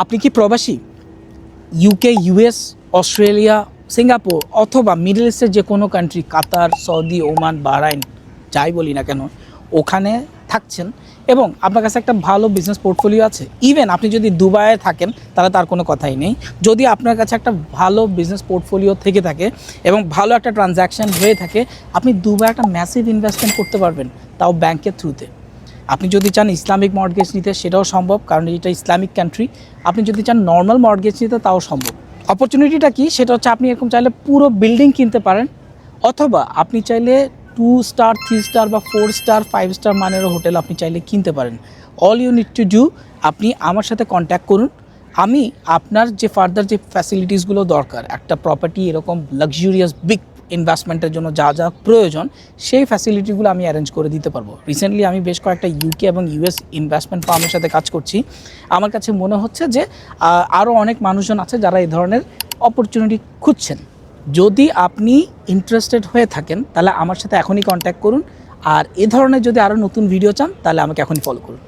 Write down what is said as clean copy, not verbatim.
আপনি কি প্রবাসী? ইউকে, ইউএস, অস্ট্রেলিয়া, সিঙ্গাপুর অথবা মিডল ইস্টের যে কোনো কান্ট্রি, কাতার, সৌদি, ওমান, বাহরাইন, যাই বলি না কেন, ওখানে থাকছেন এবং আপনার কাছে একটা ভালো বিজনেস পোর্টফোলিও আছে। ইভেন আপনি যদি দুবাইয়ে থাকেন তাহলে তার কোনো কথাই নেই। যদি আপনার কাছে একটা ভালো বিজনেস পোর্টফোলিও থেকে থাকে এবং ভালো একটা ট্রানজ্যাকশান হয়ে থাকে, আপনি দুবাই একটা ম্যাসিভ ইনভেস্টমেন্ট করতে পারবেন, তাও ব্যাংকের থ্রুতে। আপনি যদি চান ইসলামিক মর্টগেজ নিতে, সেটাও সম্ভব, কারণ এটা ইসলামিক কান্ট্রি। আপনি যদি চান নর্মাল মর্টগেজ নিতে, তাও সম্ভব। অপরচুনিটিটা কি, সেটা হচ্ছে আপনি এরকম চাইলে পুরো বিল্ডিং কিনতে পারেন, অথবা আপনি চাইলে 2 স্টার, 3 স্টার বা 4 স্টার, 5 স্টার মানেরও হোটেল আপনি চাইলে কিনতে পারেন। All you need to do, আপনি আমার সাথে কন্ট্যাক্ট করুন। আমি আপনার যে ফার্দার যে ফ্যাসিলিটিসগুলো দরকার, একটা প্রপার্টি এরকম লাক্সারিয়াস বিগ ইনভেস্টমেন্টের জন্য যা যা প্রয়োজন, সেই ফ্যাসিলিটিগুলো আমি অ্যারেঞ্জ করে দিতে পারবো। রিসেন্টলি আমি বেশ কয়েকটা ইউকে এবং ইউএস ইনভেস্টমেন্ট ফার্মের সাথে কাজ করছি। আমার কাছে মনে হচ্ছে যে আরও অনেক মানুষজন আছে যারা এই ধরনের অপরচুনিটি খুঁজছেন। যদি আপনি ইন্টারেস্টেড হয়ে থাকেন তাহলে আমার সাথে এখনই কন্ট্যাক্ট করুন। আর এ ধরনের যদি আরও নতুন ভিডিও চান তাহলে আমাকে এখনই ফলো করুন।